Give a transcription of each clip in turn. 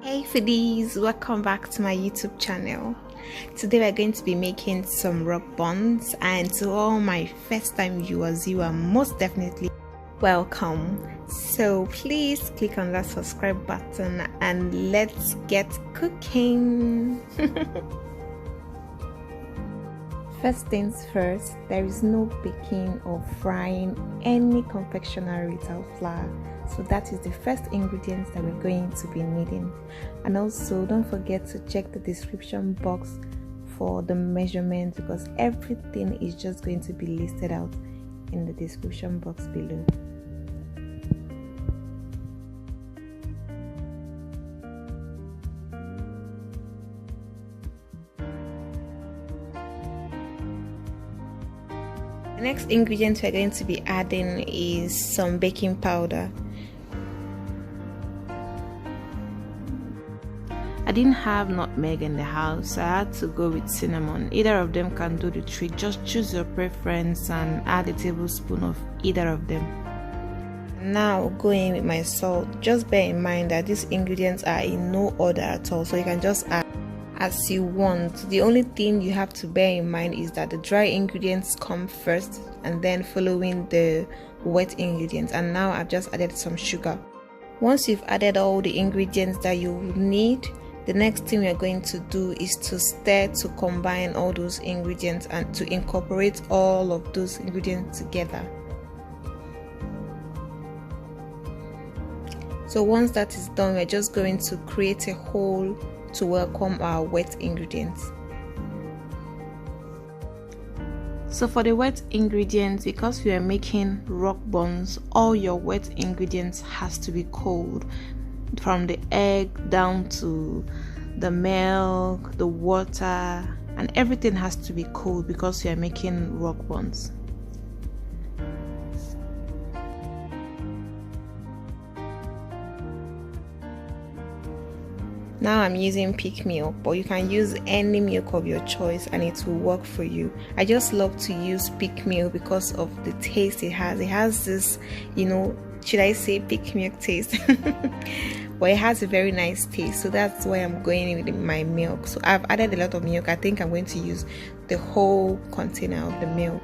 Hey foodies, welcome back to my YouTube channel. Today we're going to be making some rock buns, and to all my first time viewers, you are most definitely welcome. So please click on that subscribe button and let's get cooking. First things first, there is no baking or frying any confectionery without flour. So that is the first ingredients that we're going to be needing. And also don't forget to check the description box for the measurements, because everything is just going to be listed out in the description box below. The next ingredient we're going to be adding is some baking powder. I didn't have nutmeg in the house, so I had to go with cinnamon. Either of them can do the trick. Just choose your preference and add a tablespoon of either of them. Now go in with my salt. Just bear in mind that these ingredients are in no order at all, so you can just add as you want. The only thing you have to bear in mind is that the dry ingredients come first and then following the wet ingredients. And now I've just added some sugar. Once you've added all the ingredients that you need, the next thing we're going to do is to stir to combine all those ingredients and to incorporate all of those ingredients together. So once that is done, we're just going to create a hole to welcome our wet ingredients. So for the wet ingredients, because we are making rock buns, all your wet ingredients has to be cold, from the egg down to the milk, the water, and everything has to be cold because we are making rock buns. Now I'm using pig milk, but you can use any milk of your choice and it will work for you. I just love to use pig milk because of the taste it has. It has this, should I say pig milk taste? But it has a very nice taste, so that's why I'm going with my milk. So I've added a lot of milk. I think I'm going to use the whole container of the milk.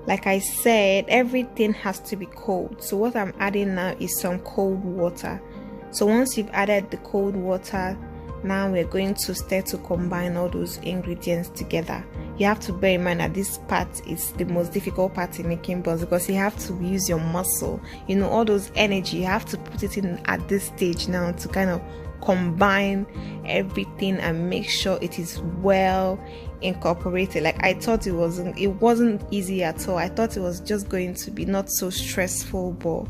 Like I said, everything has to be cold. So what I'm adding now is some cold water. So once you've added the cold water, now we're going to start to combine all those ingredients together. You have to bear in mind that this part is the most difficult part in making buns, because you have to use your muscle, all those energy, you have to put it in at this stage now to kind of combine everything and make sure it is well incorporated. Like I thought it wasn't easy at all. I thought it was just going to be not so stressful, but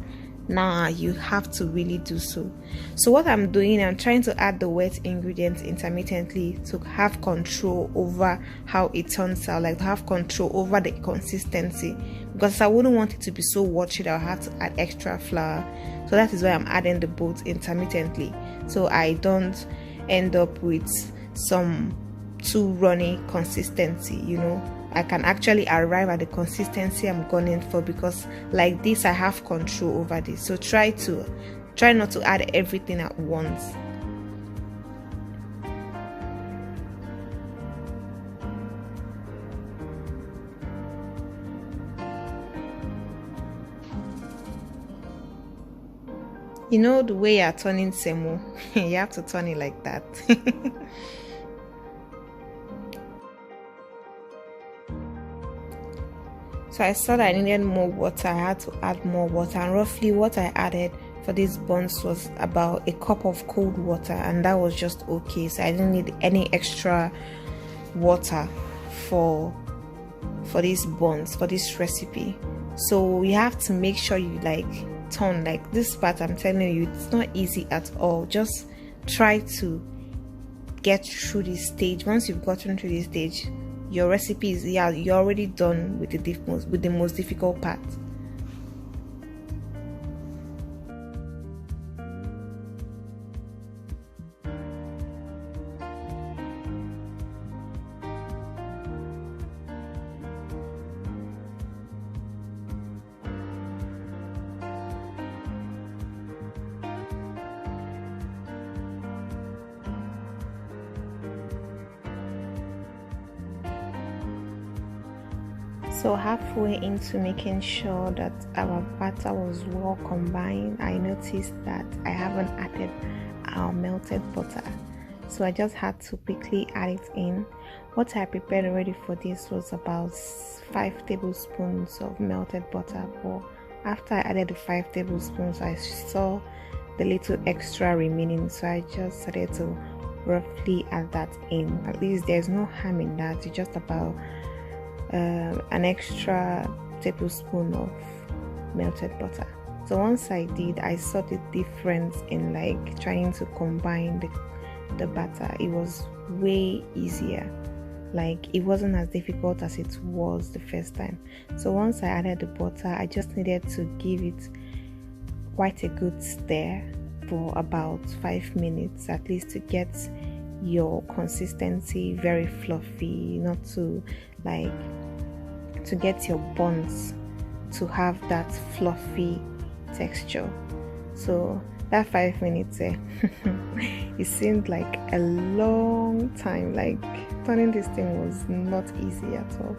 now you have to really do so. So what I'm doing, I'm trying to add the wet ingredients intermittently to have control over how it turns out, like to have control over the consistency, because I wouldn't want it to be so watery that I'll have to add extra flour. So that is why I'm adding the both intermittently, so I don't end up with some too runny consistency. I can actually arrive at the consistency I'm going for, because like this I have control over this. So try not to add everything at once. The way you're turning semo, you have to turn it like that. So I saw that I needed more water. I had to add more water, and roughly what I added for these buns was about a cup of cold water, and that was just okay. So I didn't need any extra water for these buns, for this recipe. So you have to make sure you turn like this part. I'm telling you, it's not easy at all. Just try to get through this stage. Once you've gotten through this stage, your recipe is, you're already done with the most difficult part. So halfway into making sure that our batter was well combined, I noticed that I haven't added our melted butter. So I just had to quickly add it in. What I prepared already for this was about 5 tablespoons of melted butter, but after I added the 5 tablespoons, I saw the little extra remaining, so I just decided to roughly add that in. At least there's no harm in that. It's just about an extra tablespoon of melted butter. So once I did, I saw the difference in like trying to combine the batter. It was way easier. Like it wasn't as difficult as it was the first time. So once I added the butter, I just needed to give it quite a good stir for about 5 minutes at least, to get your consistency very fluffy, not to like, to get your buns to have that fluffy texture. So that 5 minutes it seemed like a long time. Like turning this thing was not easy at all,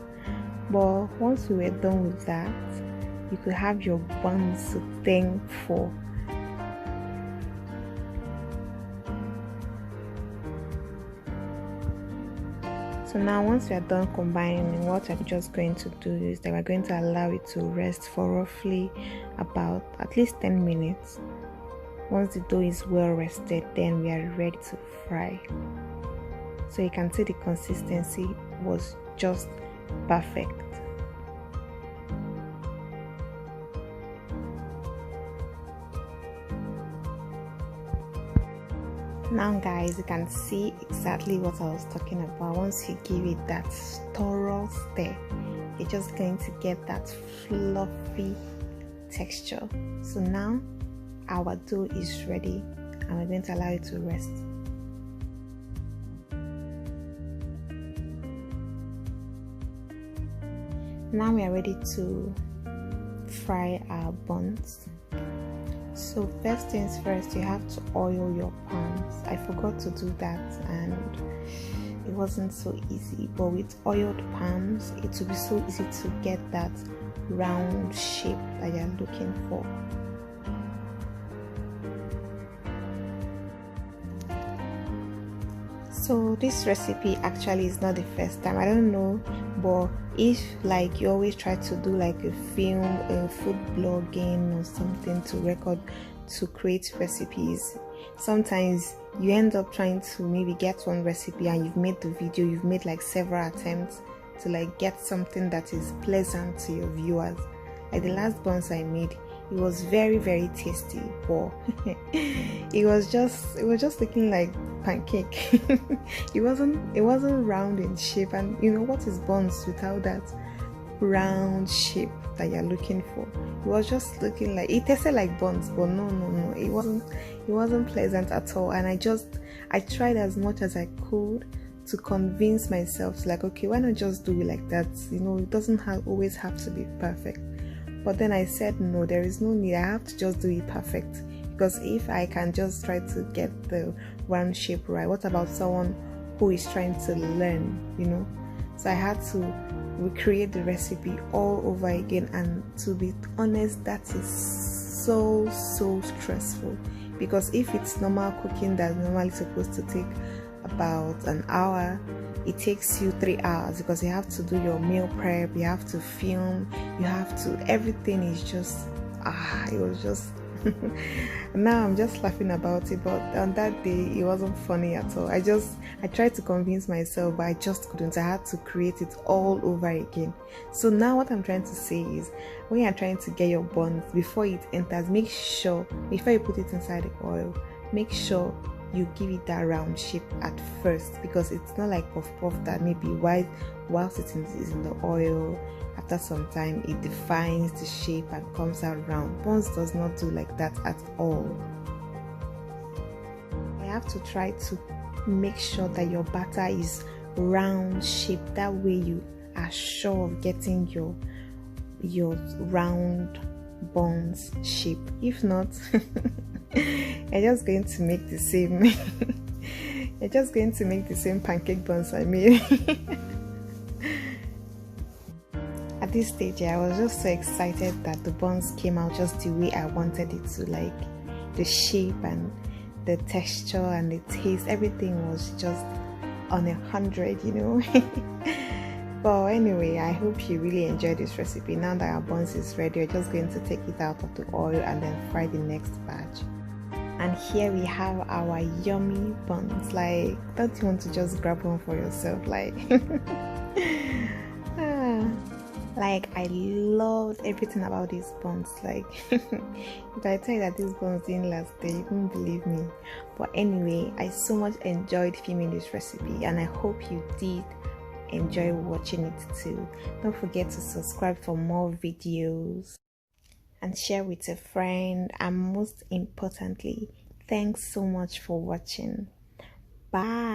but once we were done with that, you could have your buns to thank for. So now once we are done combining, what I'm just going to do is that we're going to allow it to rest for roughly about at least 10 minutes. Once the dough is well rested, then we are ready to fry. So you can see the consistency was just perfect. Now guys, you can see exactly what I was talking about. Once you give it that thorough stir, you're just going to get that fluffy texture. So now our dough is ready and we're going to allow it to rest. Now we are ready to fry our buns. So first things first, you have to oil your pans. I forgot to do that and it wasn't so easy, but with oiled pans it will be so easy to get that round shape that you're looking for. So this recipe actually is not the first time. I don't know, but if like you always try to do like a film, a food blogging or something to record, to create recipes, sometimes you end up trying to maybe get one recipe and you've made the video, you've made like several attempts to like get something that is pleasant to your viewers. Like the last buns I made, it was very tasty, but it was just looking like pancake. it wasn't round in shape, and you know what is buns without that round shape that you're looking for? It was just looking like, it tasted like buns, but no, it wasn't pleasant at all. And I tried as much as I could to convince myself, like, okay, why not just do it like that? You know, it doesn't always have to be perfect. But then I said, no, there is no need. I have to just do it perfect. Because if I can just try to get the round shape right, what about someone who is trying to learn, you know? So I had to recreate the recipe all over again. And to be honest, that is so stressful. Because if it's normal cooking that's normally supposed to take about an hour, it takes you 3 hours, because you have to do your meal prep, you have to film, you have to, everything is just, it was just, now I'm just laughing about it, but on that day, it wasn't funny at all. I tried to convince myself, but I just couldn't. I had to create it all over again. So now what I'm trying to say is, when you're trying to get your buns, before it enters, make sure, before you put it inside the oil, make sure you give it that round shape at first, because it's not like puff puff that maybe whilst it is in the oil, after some time it defines the shape and comes out round. Buns does not do like that at all. I have to try to make sure that your batter is round shape, that way you are sure of getting your round buns shape. If not, you're just going to make the same you're just going to make the same pancake buns I made. At at this stage, I was just so excited that the buns came out just the way I wanted it to, like the shape and the texture and the taste, everything was just on 100, you know. But anyway, I hope you really enjoyed this recipe. Now that our buns is ready, we're just going to take it out of the oil and then fry the next batch. And here we have our yummy buns. Like, don't you want to just grab one for yourself? Like, like I loved everything about these buns. Like, if I tell you that these buns didn't last day, you won't believe me. But anyway, I so much enjoyed filming this recipe, and I hope you did enjoy watching it too. Don't forget to subscribe for more videos and share with a friend, and most importantly, thanks so much for watching. Bye.